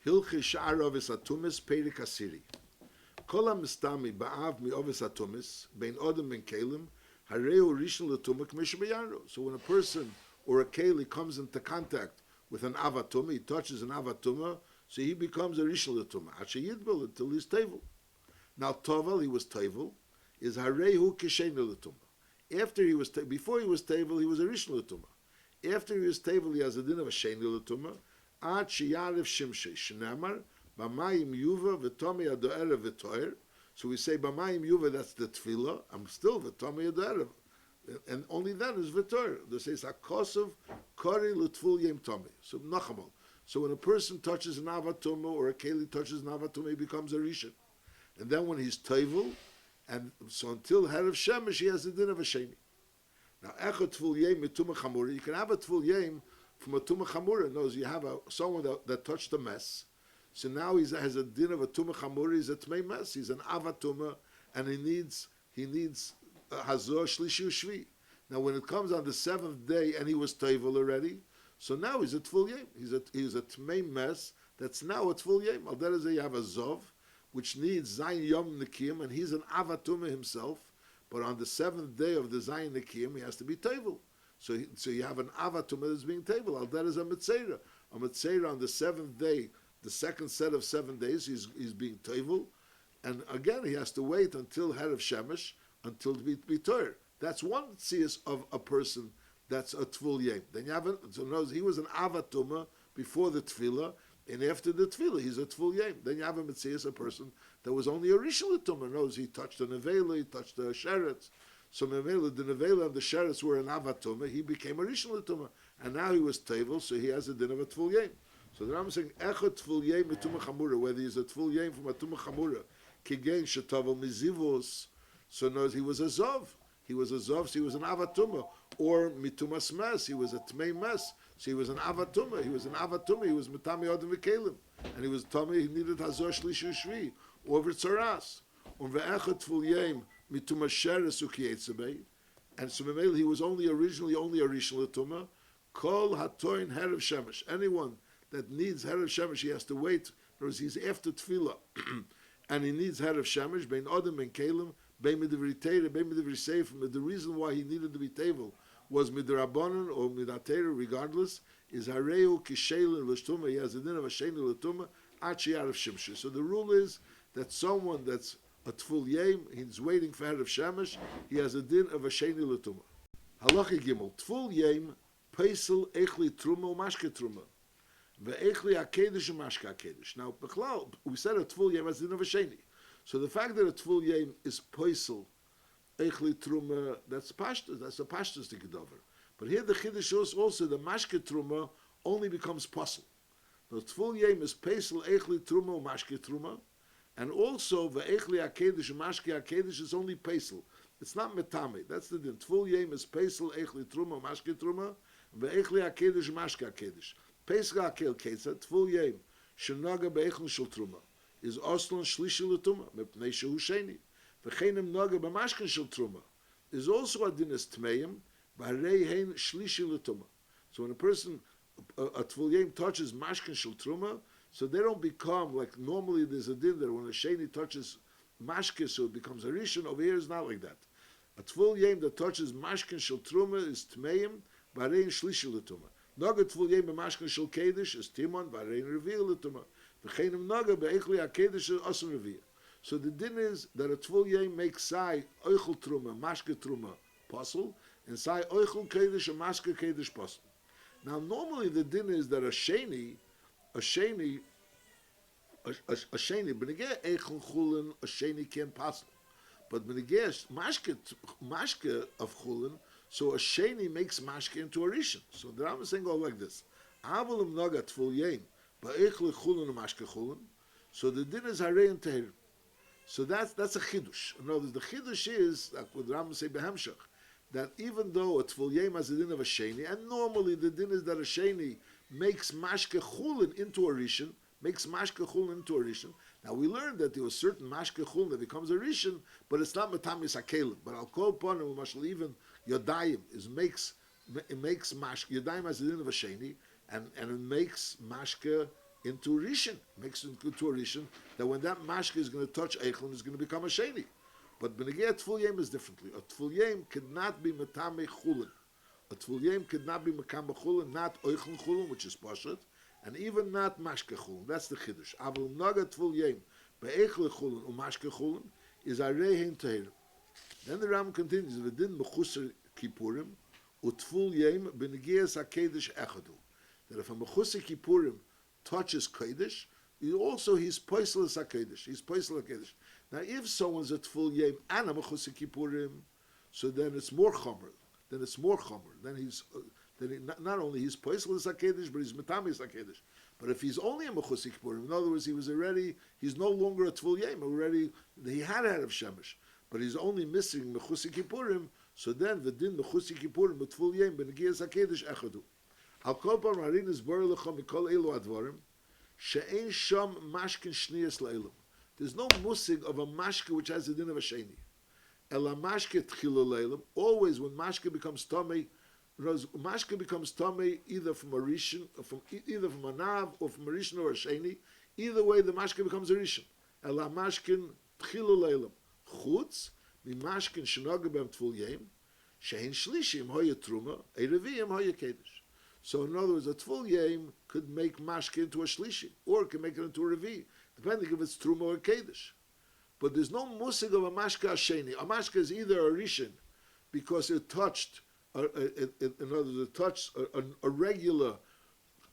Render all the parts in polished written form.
Hilchi Sha'ar Avos Hatumos Perik Asiri. Kol hamistami ba'av mi Avos Hatumos bein Odom ben Kelim hareu rishon l'tumah k'misha b'yaro. So when a person or a keli comes into contact with an avatuma, he touches an avatuma, so he becomes a rishon l'tumah. Asher yidbel until he's tevel. Now tovel, he was tevel, is harehu k'shein l'tumah. After he was before he was tevel, he was a rishon l'tumah. After he was tevel, he has a din of a shein l'tumah. Ad sheyarif shimshei shnamar b'mayim yuva v'tomei ado'erev v'toyer. So we say b'mayim yuva, that's the tefillah. I'm still v'tomei ado'erev, and only then is v'toyer. They say sakosov kori l'tful yem tomei. So nachamal. So when a person touches an avatuma or a keli touches an avatuma, he becomes a rishon. And then when he's tevel, and so until Herav Shemesh, he has the din of a sheni. Now, echot tful yem mituma chamura. You can have a tful yem from a tuma chamura. Knows you have someone that touched a mess. So now he has a din of a tuma chamura. He's a tmei mess. He's an avatuma, and he needs hazor shlishi ushvi. Now, when it comes on the seventh day, and he was tevel already, so now he's a tful yem. He's a tmei mess. That's now a tful yem. Al derech you have a zov, which needs Zayin Yom Nikim, and he's an Avatuma himself, but on the seventh day of the Zayin Nikim, he has to be Tevel. So you have an Avatuma that's being Tevel. Al that is a Mitzera. A Mitzera on the seventh day, the second set of 7 days, he's being Tevel, and again he has to wait until Herav Shemesh, until to be Torah. That's one tzias of a person that's a Tvul Yem. Then you have he was an Avatuma before the Tefillah, and after the tefillah, he's a teful yem. Then you have a mitzias, a person that was only a rishon l'tumah. Knows he touched the nevela, he touched the sheretz. So the nevela and the sheretz were an avatuma. He became a rishon l'tumah, and now he was tevel, so he has a din of a teful yem. So the Rambam saying echad teful yem mituma chamura, whether he's a teful yem from a tuma chamura, kigein shetavel mizivos. So knows he was a zov. He was a zov, so he was an avatuma, or mitumas mes. He was a tmei mes. So he was an avatuma. He was mitami odem v'kelim, and he was tummy. He needed hazor shlishi ushvi or v'tzaras. Ve'echad tful yem mituma sheres ukiyetzabe, and so he was originally only a rishon l'tuma. Kol hatoin herav shemesh. Anyone that needs herav shemesh, he has to wait. Because he's after tefillah, and he needs herav shemesh. Bein odem and kelim. Bein midivri teira, bein midivri seifim. The reason why he needed to be tevel was midrabanan or midatera, regardless, is hareu kishelin l'shtuma. He has a din of a sheni l'tuma at sheyarif shimsheh. So the rule is that someone that's a tful yem, he's waiting for Herav Shemesh, he has a din of a sheni l'tuma. Halacha gimel tful yem peisel echli truma u'mashke truma ve'echli hakedesh u'mashke hakedesh. Now, b'chlal, we said a tful yem has a din of a sheni. So the fact that a tful yem is peisel echli truma, that's pashtus, that's a pashtus to gedover. But here the chiddush is also the mashke truma only becomes possible. The tful yem is peisel echli truma u'mashke truma, and also the echli hakedesh u'mashke hakedesh is only peisel. It's not metame. That's the din. Tful yem is peisel echli truma u'mashke truma, the echli hakedesh u'mashke hakedesh. Peisel hakel ketza tful yem shenaga be'echli shel truma is oslan shlishi l'tuma mepnei shehu sheni. V'cheinem naga b'mashken shel truma is also a din as tmeim b'harei hein shlishi l'tuma. So when a person, a tful yem touches mashken shel truma, so they don't become like normally. There's a din that when a sheni touches mashke, so it becomes a rishon. Over here is not like that. A tful yem that touches mashken shel truma is tmeim b'harei hein shlishi l'tuma. Naga tful yem b'mashken shel kedesh is timon b'harei hein revi'ah l'tuma. V'cheinem naga b'echli hakedesh is asan revi'ah. So the din is that a tful yem makes sai oichel truma, mashke truma, possible, and sai oichel kedesh and mashke kedesh possible. Now normally the din is that a sheni, benegeh eichel chulin, a sheni can't possible. But benegeh mashke of chulin, so a sheni makes mashke into a rishon. So the Rambam is saying all like this: Avalim naga tful yem, ba'eichel chulin and mashke chulin. So the din is harei and tehirim. So that's a chidush. In other words, the chidush is, like what Rambam say behemshach, that even though a tful yem has a din of a sheni, and normally the din is that a sheni makes mashke chulin into a rishon, Now we learned that there was certain mashke chulin that becomes a rishon, but it's not matamis hakelim. But I'll call upon him, even yodayim makes mashke. Yodayim has a din of a sheni, and it makes mashke into Rishon, makes it into a Rishon, that when that mashke is going to touch Eichlin, it's going to become a Sheni. But Benegei Tful Yem is differently. A Tful Yem could not be Metame Chulin. A Tful Yem could not be Mekam Chulin, not Eichlin Chulin, which is Pashat, and even not Mashke Chulin. That's the Chiddush. Avul Naga Tful Yem, Be'eichle Chulin, or Mashke Chulin, is Arehin Tehirim. Then the Ram continues, V'din Mechusar Kippurim, Utful Yem, Benegei HaKedesh Echadu. That if a Mechusar Kippurim touches Kodesh, he's Poisel HaKedesh. He's Poisel HaKedesh. Now, if someone's at full yem and a mechusar kippurim, so then it's more chomer. Then he's not only he's poisel hakedesh, but he's metamis hakedesh. But if he's only a mechusar kippurim, in other words, he's no longer at full yem. Already he had of shemesh, but he's only missing mechusar kippurim. So then the din mechusar kippurim at full yem benegias hakedesh echadu. Al kol par marin is bar lechem mikol elu advarim she'ein sham mashkin shniyas leilam. There's no musig of a mashke which has the din of a sheni. Ela mashke tchila leilam. Always when mashke becomes tomei, mashke becomes tomei either from a rishon, either from a nav, or from a rishon or a sheni. Either way, the mashke becomes a rishon. Ela mashkin tchila leilam. Chutz mi mashkin shenoga b'em tful yem shehin shlishim hoya truma ereviyim hoya kedesh. So in other words, a tful yem could make mashke into a shlishi, or can make it into a revi, depending if it's truma or kedesh. But there's no musig of a mashke asheni. A mashke is either a rishon because it touched, in other words, it touched a regular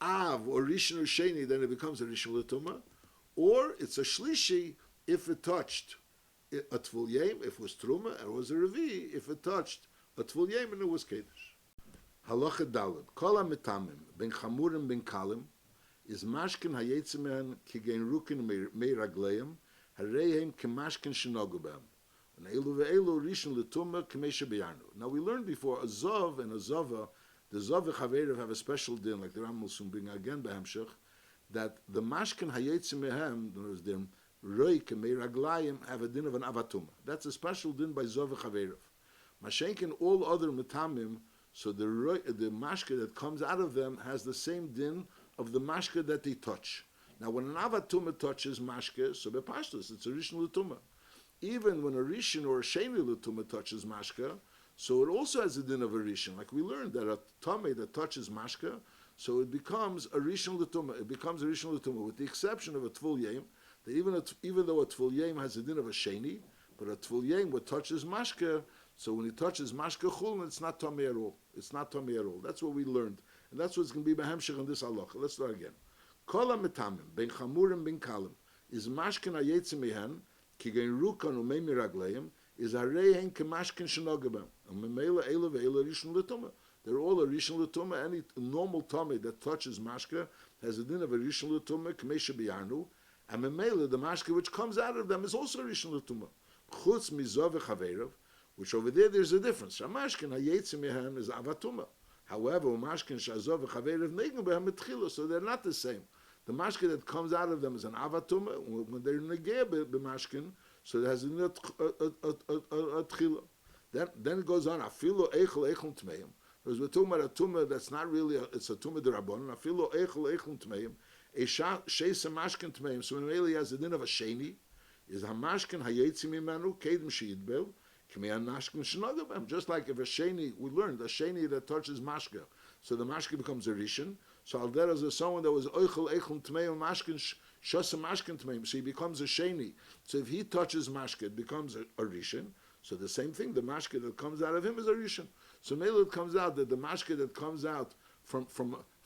av or rishon or sheni, then it becomes a rishon l'tuma, or it's a shlishi if it touched a tful yem, if it was truma, and it was a revi if it touched a tful yem and it was kedesh. Halacha Daled. Kol ha-metamim, ben chamurim ben kalim, is mashkin hayetzimehen kigein rukin mei ragleim, hareihem kemashkin shenogu b'hem. And elu ve'elu rishon l'tumah k'mei shebeyarnu. Now we learned before, a zov and a zova, the zov and chaveirav have a special din, like the Ram will soon bring again b'hemshech, that the mashkin hayetzimehen, their roi k'mei ragleim, have a din of an avatuma. That's a special din by zov and chaveirav. Mashenkin all other metamim, so the mashke that comes out of them has the same din of the mashke that they touch. Now, when an avatuma touches mashke, so bepashtus, it's a rishon l'tuma. Even when a rishon or a sheni l'tuma touches mashke, so it also has a din of a rishon. Like we learned that a tame that touches mashke, so it becomes a rishon l'tuma. It becomes a rishon l'tuma, with the exception of a tful yem, that even though a tful yem has a din of a sheni, but a tful yem what touches mashke, so when he touches mashke chulin, it's not tamei at all. It's not tamei at all. That's what we learned, and that's what's going to be behemshech in this halacha. Let's start again. Kol ha-metamim ben chamurim ben kalim is mashken hayetzim mehen kigein rukan umei miragleim is harehen kemashken shenogabem and memela ela ve'ela rishon l'tumah. They're all a rishon l'tumah. Any normal tamei that touches mashke has a din of a rishon l'tumah k'mei shebiyarnu, and memela the mashke which comes out of them is also a rishon l'tumah. Chutz mizov v'chaveirav, which over there's a difference. Mashkin hayetzim mehem is avatuma. However, mashkin shazov v'chaveirav negen behem etchila, so they're not the same. The mashkin that comes out of them is an avatuma. When they're negeh b'mashkin, so it has a tchila. Then it goes on. Afilo eichel tmeim. Because we're talking about a tumah that's not really it's a tumah derabbanon. Afilo eichel tmeim. A sheisa mashkin tmeim. So when really has a din of a sheni, is hamashkin hayetzim imenu kedim sheidbel. Just like if a sheni, we learned a sheni that touches mashke, so the mashke becomes a rishon. So al there is someone that was oichel eichel tmeim mashkin shasa mashkin tmeim, so he becomes a sheni. So if he touches mashke, it becomes a rishon. So the same thing, the mashke that comes out of him is a rishon. So maybe it comes out that the mashke that comes out from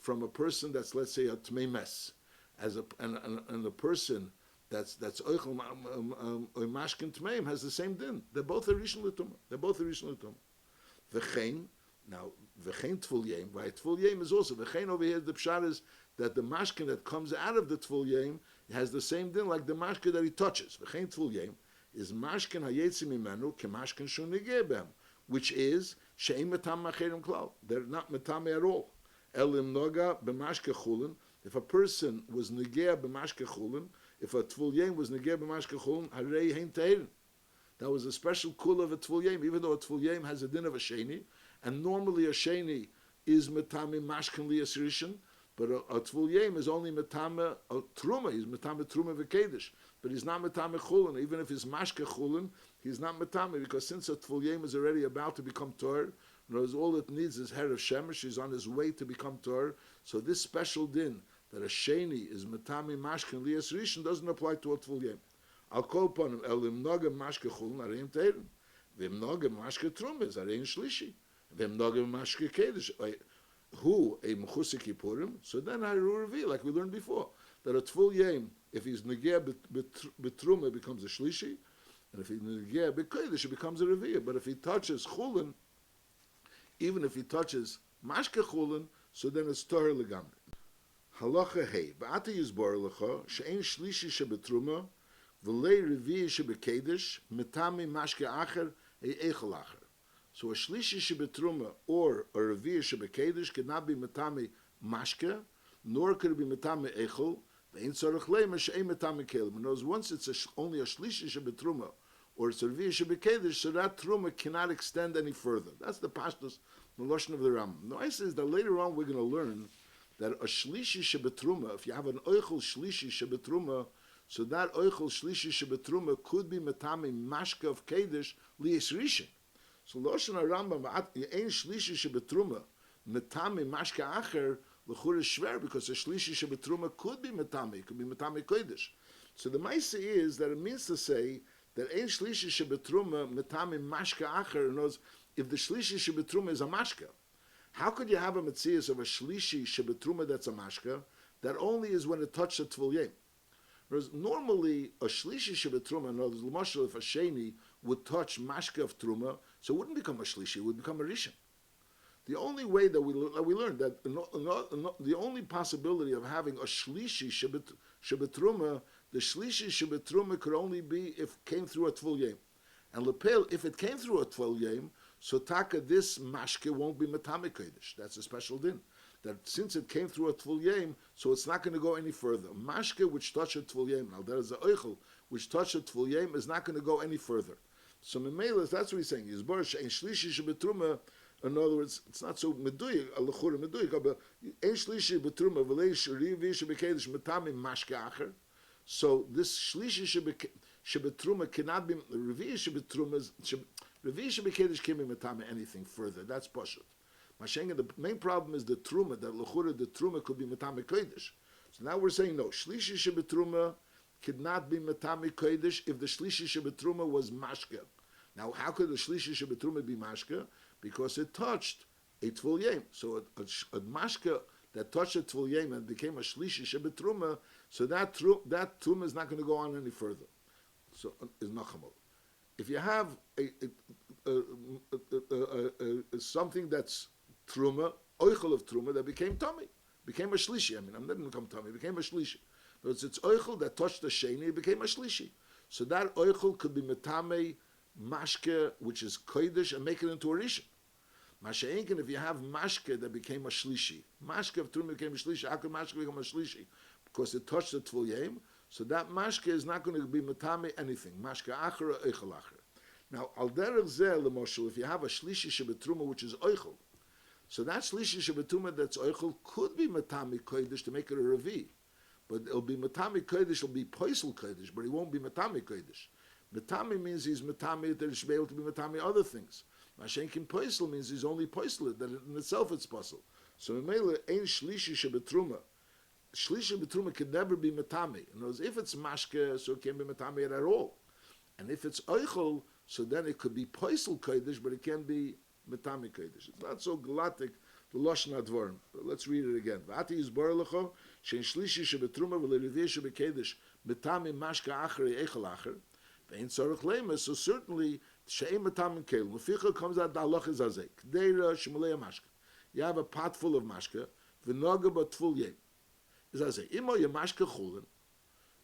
a person that's, let's say, a tmei mes, and the person that's oichel mashkin tmeim has the same din. They're both a rishon l'tumah. V'chein, now v'chein tful yem. Why tful yem is also v'chein over here. The pshat is that the mashkin that comes out of the tful yem has the same din like the mashkin that he touches. V'chein tful yem is mashkin hayetzim imenu kemashkin shunigeh bem, which is she'im metam macherim klal. They're not metam at all. Elim noga b'mashke chulin. If a person was negeh b'mashke chulin, if a tful yem was negeh b'mashke chulin, harei hein tehirin. That was a special kula of a tful yem, even though a tful yem has a din of a sheni, and normally a sheni is metami mashkin liyas rishon. But a tvul yem is only metame a truma. He's metame truma v'kedesh, but he's not metame chulin. Even if he's mashke chulin, he's not metame, because since a tvul yem is already about to become tor, knows all it needs is her of shemesh. He's on his way to become tor. So this special din that a sheni is metame mashke and lias rishon doesn't apply to a tvul yem. I'll call upon him elim nogam mashke chulin areim teirin, v'im nogam mashke truma is areim shlishi, v'im nogam mashke kedesh. Who a mechusik yipurim? So then I reveal, like we learned before, that a tvul yem, if he's negeh betruma, becomes a shlishi, and if he's negeh bekodesh, it becomes a revi'ah. But if he touches chulin, even if he touches mashke chulin, so then it's torah legamri. Halacha hey, ba'ata yizbor lecha she'en shlishi shebetruma v'lei revi'ah shebekodesh metami mashke acher echel acher. So a shlishi shebetruma or a revi'ah shebekodesh cannot be metame mashke, nor could it be metame echel. Ve'in tzarich leima she'en metame kelim. In other words, once it's only a shlishi shebetruma or it's a revi'ah shebekodesh, so that truma cannot extend any further. That's the pashtus, the lashon of the Rambam. The idea is that later on we're going to learn that a shlishi shebetruma, if you have an oichel shlishi shebetruma, so that oichel shlishi shebetruma could be metame mashke of kedesh liyis rishon. So Loshen HaRambam ein shlishi shebetruma metame mashke acher l'chur is shver, because a shlishi shebetruma could be metame, could be metame kodesh. So the ma'aseh is that it means to say that ein shlishi shebetruma metame mashke acher knows if the shlishi shebetruma is a mashke. How could you have a metzias of a shlishi shebetruma that's a mashke that only is when it touched a tvul yem? Whereas normally a shlishi shebetruma, in other words, l'mashal if a sheni would touch mashke of truma, so it wouldn't become a shlishi, it would become a rishon. The only way that we learned that the only possibility of having a shlishi shebetruma, the shlishi shebetruma could only be if it came through a tvul yem. And lepel, if it came through a tvul yem, so taka this mashke won't be metame kodesh. That's a special din. That since it came through a tvul yem, so it's not going to go any further. Mashke which touched a tvul yem, now there is a oichel which touched a tvul yem, is not going to go any further. So Memela, that's what he's saying. Yizbar she'en shlishi shebetruma. In other words, it's not so meduyik, alachur meduyik, but ein shlishi betruma v'lei shrivi shebekedesh metame mashke acher. So this shlishi shebetruma cannot be revi shebetruma. Revi shebekedesh can't be metame anything further. That's pashut. Mashenga, the main problem is the truma, that lachura the truma could be metame kodesh. So now we're saying no, shlishi shebetruma could not be metame kodesh if the shlishi shebetruma was mashke. Now, how could the shlishi shebetruma be mashke? Because it touched a tvul yem. So a mashke that touched a tvul yem and became a shlishi shebetruma, so that truma is not going to go on any further. So is nachamol. If you have something that's truma, oichel of truma that became tummy, became a shlishi. I mean, I'm not going to become tummy. It became a shlishi. But it's oichel that touched the sheni, it became a shlishi. So that oichel could be metame mashke, which is kodesh, and make it into a rishon. Masha'inkin, if you have mashke that became a shlishi, mashke of truma became a shlishi, how could mashke become a shlishi? Because it touched the tvul yem, so that mashke is not going to be metame anything. Mashke acher or eichel acher. Now, al derech zeh lemoshel, if you have a shlishi shebetruma which is eichel, so that shlishi shebetruma that's eichel could be metame kodesh to make it a revi, but it'll be metame kodesh, it'll be poisel kodesh, but it won't be metame kodesh. Metame means he's metame that it should be able to be metame other things. Mashenkin poisel means he's only poisel, that in itself it's possible. So memela ein shlishi shebetruma. Shlishi betruma can never be metame. In other words, if it's mashke, so it can't be metame at all. And if it's oichel, so then it could be poisel kodesh, but it can't be metame kodesh. It's not so galactic, the lashon advarim. Let's read it again. V'ati yizbar lecho shein shlishi shebetruma v'leriviyah shebekedesh metame mashke acher eichel acher. Ve'in tzarich leima. So certainly she'em metame kelim. Leficha comes out the halacha zazek. K'deira shemolei mashke. You have a pot full of mashke. V'noga b'tful yem. Is I say, imo ye mashke chulin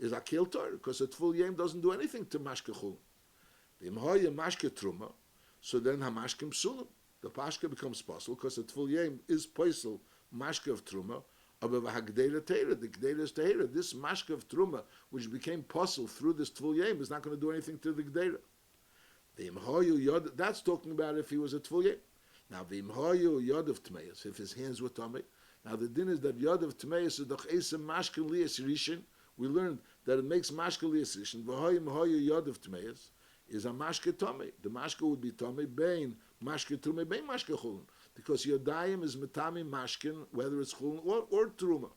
is a kill tor, because a tvul yem doesn't do anything to mashke chulin. V'imho ye mashke truma, so then hamashke psulim. The pashke becomes possible because a tvul yem is poisel mashke of truma, but v'hagdeira teira, the gdeira is teira. This mashke of truma, which became possible through this tvul yem, is not going to do anything to the gdeira. V'imho yu yod, that's talking about if he was a tvul yem. Now v'imho yu yod of tmeis, if his hands were tummy. Now the din is that yod of tmeis is doch esem mashkin lias rishon. We learned that it makes mashkin lias rishon. V'hoyim hoyu yod of tmeis is a mashke tome. The mashke would be tome bein mashke trume bein mashke chulun, because yodayim is metami mashkin whether it's chulun or truma.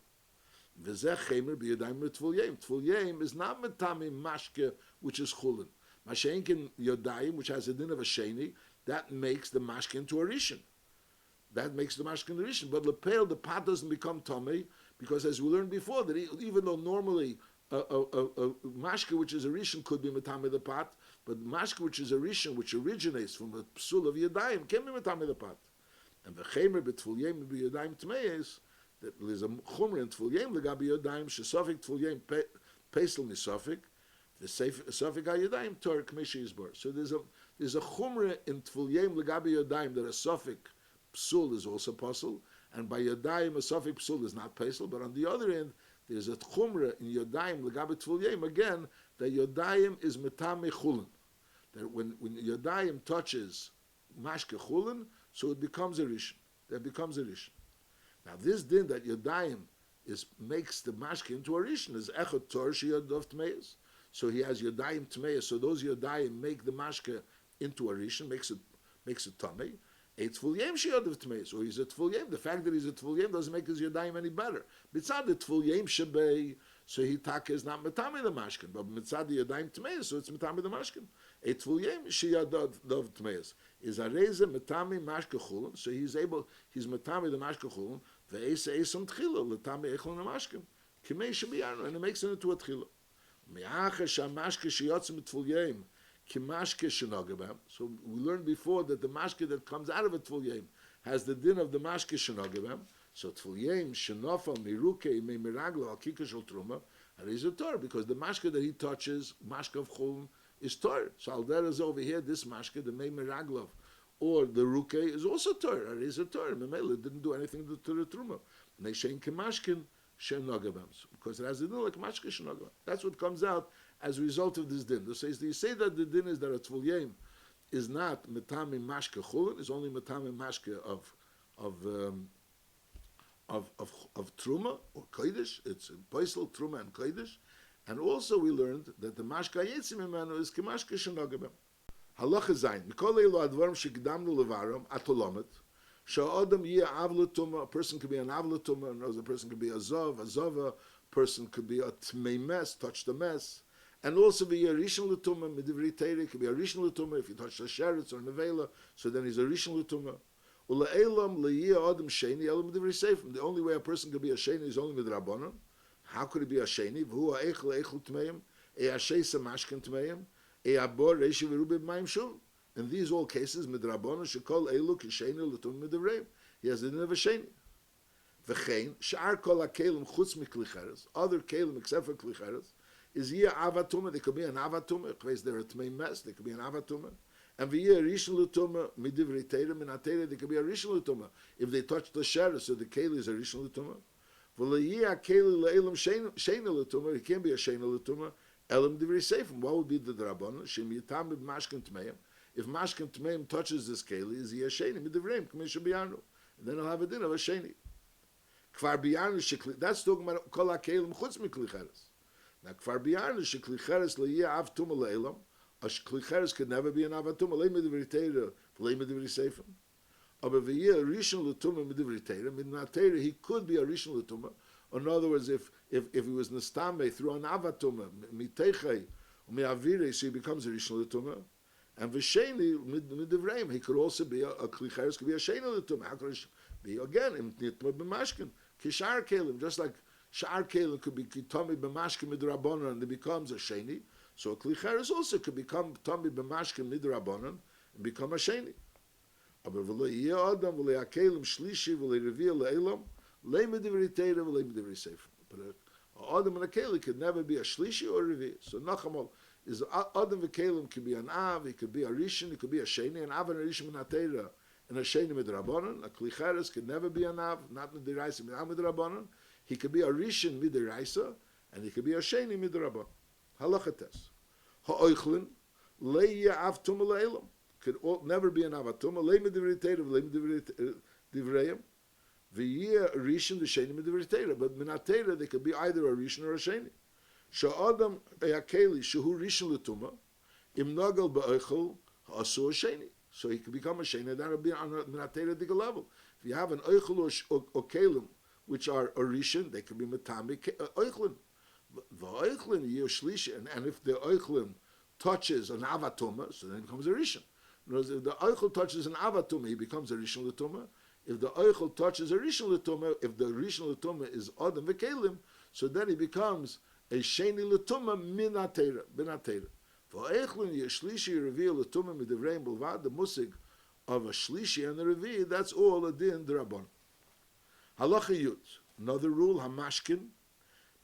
V'zeh chemer b'yodayim l'tfulyim. Tfulyim is not metami mashke which is chulun. Mashenkin yodayim, which has a din of a sheni, that makes the mashke into a rishon. That makes the mashkin rishon. But lepel, the pot doesn't become tummy, because as we learned before, that even though normally a mashke which is a rishon could be metame the pot, but mashke which is a rishon which originates from the psul of yadayim can be metame the pot. And the chemer betfulyim b'yadayim tmeis, that there's a chumra in tfulyim legabi yadayim shesofik tfulyim pesel misofik, the sofik hayadayim tor k'mishi yisbor. So there's a chumra in tfulyim legabi yadayim that a sofik psul is also puzzle, and by Yodayim a Sofik psul is not pesel. But on the other end, there's a chumra in Yodayim legabe tfulyim again that Yodayim is metame chulin. That when Yodayim touches mashke chulin, so it becomes a rishon. That becomes a rishon. Now this din that Yodayim makes the mashke into a rishon is echot tor sheyodov tmeis. So he has Yodayim tmeis. So those Yodayim make the mashke into a rishon, makes it tummy. It's tfulyim sheyodov tmeis, or he's a tfulyim. The fact that he's a tfulyim doesn't make his yodayim any better. Mitzad the tfulyim shebei, so he taka is not metame the mashkin, but mitzad the yodayim tmeis, so it's metame the mashkin. A tfulyim sheyodov tmeis is a reza metame mashke chulun, so he's metame the mashke chulun. Ve'esa esam tchila letame echlon mashkin kimei shebiyarno, and it makes it into a tchila. Me'acha shamashke sheyotzim tfulyim. So we learned before that the mashke that comes out of a tfulyim has the din of the mashke shenogabam. So tfulyim shenofal miruke me miraglo al kikashol truma, and he's a tor because the mashke that he touches, mashke of chulun, is tor. So al is over here, this mashke, the me miraglov, or the ruke is also tor. And he's a tor. Memele didn't do anything to the truma. Neishein kemashkin shenogabam, because it has the din like mashke shenogabam. That's what comes out as a result of this din. So you say that the din is that a tfulyim is not metame mashke chulin, is only metame mashke of truma or kodesh. It's poisel truma and kodesh, and also we learned that the mashke yetzim imanu is kemashke shenogabem. Halacha zayin mikol elo advarim shekdamnu levaram atolomet sha'adam yeh avletuma. A person could be an avletuma, another person could be a zova. Person could be a tmei mes, touch the mess. And also be a rishon l'tumah midivrei teireh, could be a rishon l'tumah if you touch the sheretz or nevela, so then he's a rishon l'tumah. Ule'elam le'yeh adam sheni elam midivrei seifim. The only way a person could be a sheni is only midrabanan. How could he be a sheni? V'hu ha'echel tmeim, ha'sheisa mashken tmeim, ha'abor reishi v'rubi b'mayim shum. In these all cases, midrabanan shekol elu k'sheni l'tumah midivrei. He has the din of a sheni. V'chein sha'ar kol ha'kelim chutz miklicheres, other kelim except for klicheres, is here avatuma. They could be an avatuma. They're a tmei mes. They could be an avatuma. And we here rishon l'tumah midivrei teireh minatera. They could be a rishon l'tumah if they touch the sheretz. So the keli is a rishon l'tumah. V'leyia keli le'elam sheina l'tumah. He can't be a sheina l'tumah. Elam divrei seifim. What would be the drabbanan? Shem yitam b'mashken tmeim. If mashken tmeim touches this keli, is he a sheina midivreim k'misha biyarnu? And then he'll have a din of a sheini. Kvar biyarnu shekli. That's talking about kol ha'kelim chutz miklicheres. Now, kfar biyarnu sheklicheres le'yeh av tuma le'elam. A sheklicheres could never be an avatuma. Le'im divrei teireh, le'im divrei seifim. Aber v'yeh rishon l'tumah midivrei teireh, midnat teireh, he could be a rishon l'tumah. In other words, if he was nestame through an avatuma, miteichei, u'me'avirei, so he becomes a rishon l'tumah. And v'sheni midivreim, he could also be a klicheres, could be a sheni l'tumah. How could it be again in nitma b'mashkin? Kishar kelim, just like Sha'ar kelim could be Tommy b'mashkin midrabanan and it becomes a sheni. So a klicheres also could become Tommy b'mashkin midrabanan and become a sheni. Aber v'lo yeh adam v'lo kelim shlishi v'lo revia le'elam le'im divrei teireh v'le'im divrei seifim. But an adam and a kelim could never be a shlishi or a revia. So nachamol is adam v'kelim could be an av, it could be a rishon, it could be a sheni, an av and a rishon minatera and a sheni midrabanan. A klicheres could never be an av, not midiraisa midrabanan. He could be a rishon midiraisa, and he could be a sheni midrabanan. Halacha tes. Ha'oichlin le'yeh av tuma le'elam. Could never be an avatuma. Le'im divrei teireh, le'im divreim. V'yeh rishon v'sheni midivri Torah. But min Torah they could be either a rishon or a sheni. Sha'adam yakeli shehu rishon l'tuma im nagal ba'oichel ha'asur sheni. So he could become a sheni. That would be on a min Torah level. If you have an oichel or kelim which are a rishon, they could be metami oichlin. V'oichlin yeh shlishi, and if the oichlin touches an avatuma, so then it becomes a rishon. If the oichel touches an avatuma, he becomes a rishon l'tuma. If the oichel touches a rishon l'tuma, if the rishon l'tuma is adam v'kelim, so then he becomes a sheni l'tuma min atera, bin atera. V'oichlin yeh shlishi reveal l'tuma midivreim bulvad, the musig of a shlishi and the revi, that's all a din d'rabban. Halacha yud, another rule, hamashkin.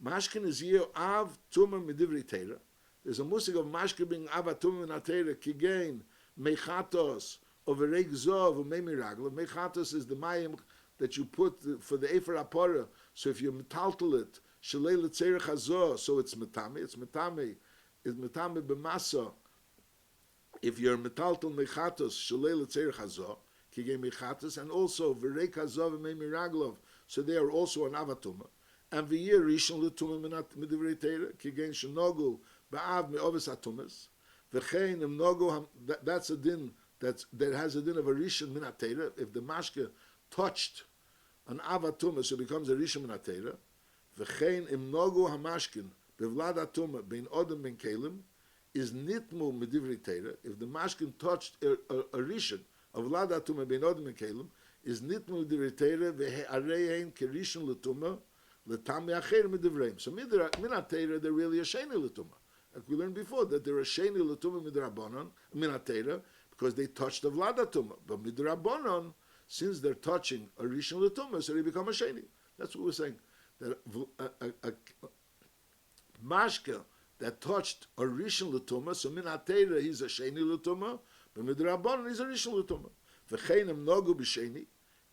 Mashkin is here av tumah midivri Torah. There's a musig of mashkin being av tumah min atera kigain mechatos of a reg zov or memiragla. Mechatos is the mayim that you put for the efer apora. So if you metaltal it, shalei letzerich hazor, so it's metame. It's metame b'masa. If you're metaltal mechatos shalei letzerich hazor, kigain mechatos, and also v'reg hazov and memiraglov, so they are also an avatuma. And v'yeh rishon l'tumah midivrei Torah kigain shenogu ba'av me'oves hatumas v'chein im nogu. That's a din that has a din of a rishon min Torah. If the mashke touched an avatuma, so it becomes a rishon min Torah. V'chein im nogu hamashkin bevlad atuma bein odem ben kelim is nitmu midivrei Torah. If the mashkin touched a rishon of vlad atuma bein odem ben kelim is nitmu midivrei Torah v'he'arein kerishon l'tumah. So min Torah they're really a sheni l'tumah. Like we learned before that they're a sheni l'tumah midrabanan min Torah because they touched the vlad tumah. But midrabanan, since they're touching a rishon l'tumah, so they become a sheni. That's what we're saying. That a mashka that touched a rishon l'tumah, so min Torah he's a sheni l'tumah, but midrabanan he's a rishon l'tumah. V'cheinem nogu b'sheni.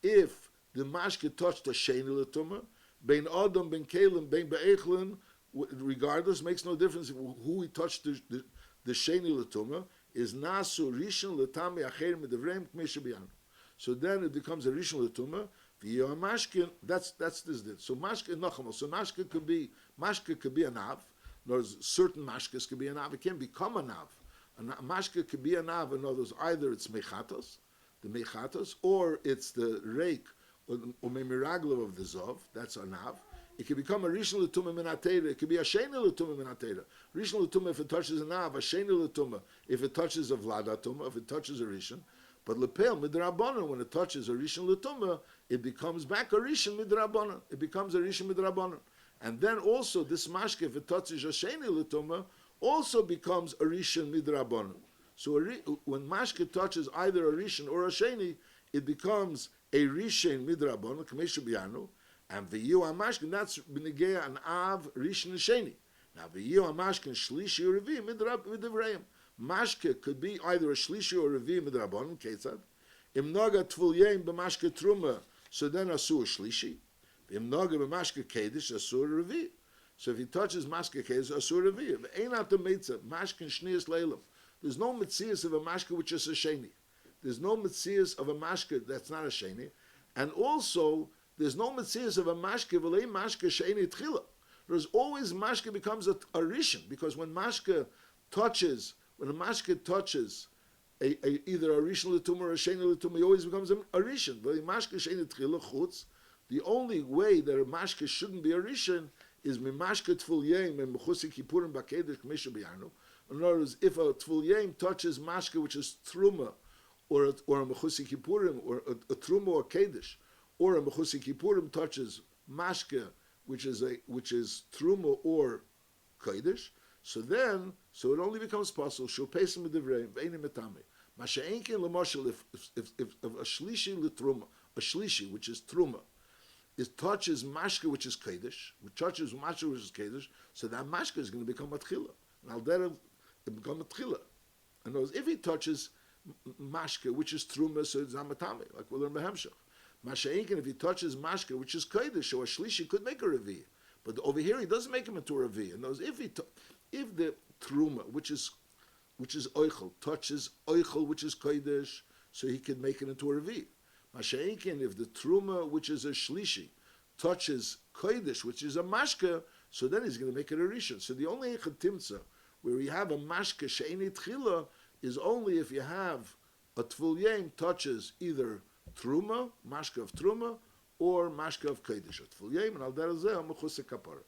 If the mashka touched a sheni l'tumah, bein adam, bein kelim, bein be'echlin, regardless, makes no difference who he touched the sheni l'tumah, is nasu rishon l'tami acher medevreim k'mesha b'yanu. So then it becomes a rishon l'tumah. V'yeh mashkin, that's this din. So mashkin nachamos. So mashkin could be a nav. There's certain mashkas could be a nav. It can become a nav. A mashka could be a nav. In other words, either it's mechatos, the mechatos, or it's the reik or memiraglav of the zov. That's a nav. It can become a rishon l'tumah min Torah. It could be a sheni l'tumah min Torah. Rishon l'tumah if it touches a nav, a sheni l'tumah if it touches a vlad tumah, if it touches a rishon. But lepel midrabanan, when it touches a rishon l'tumah, it becomes back a rishon midrabanan. It becomes a rishon midrabanan. And then also this mashke, if it touches a sheni l'tumah, also becomes a rishon midrabanan. So when mashke touches either a rishon or a sheni, it becomes a rishon midrabanan, k'mesha b'yanu. And v'yu hamashkin, that's b'negea an av rishon sheni. Now v'yu hamashkin shlishi or revi midrabreim. Mashke could be either a shlishi or revi midrabanan. Ketzad im naga tvul b'mashke truma, so then asur shlishi. Im naga b'mashke kedish asur revi. So if he touches mashke kedish asur revi. V'ein atam meitza mashkin shnius leilam. There's no mitzias of a mashke which is a sheni. There's no mitzias of a mashke that's not a sheni, and also there's no mitzias of a mashke v'lei mashke sheni tchila. There's always mashke becomes a rishon, because when a mashke touches either a rishon l'tumah or a sheni l'tumah, he always becomes a rishon. V'lei mashke sheni tchila chutz. The only way that a mashke shouldn't be a rishon is mimashke tful yem and mechusi kippurim b'kedesh k'mesha b'yanu. In other words, if a tful yem touches mashke which is truma, or a mechusi kippurim, or a truma or kedesh, or a mechusi kippurim touches mashke which is truma or kedesh, so it only becomes possible. Shul pesim medivreim v'einim etame. Masha'enkin l'moshel, if a shlishi l'truma, a shlishi which is truma, it touches mashke which is kedesh, which touches mashke which is kedesh, so that mashke is going to become a tchila. And al derech it become a tchila. In other words, if he touches mashke which is truma, so it's amatame, like we'll learn behemshach. Masha'enkin, if he touches mashke which is kedesh, so a shlishi could make a revi. But over here he doesn't make him into a revi. In other words, if the truma which is oichel touches oichel which is kedesh, so he can make it into a revi. Masha'inkin, if the truma, which is a shlishi, touches kodesh, which is a mashka, so then he's going to make it a rishon. So the only echad timtza where you have a mashka she'eni tchila is only if you have a tvul yem touches either truma, mashka of truma, or mashka of kodesh. A tvul yem and al derech zeh mechusei kapara.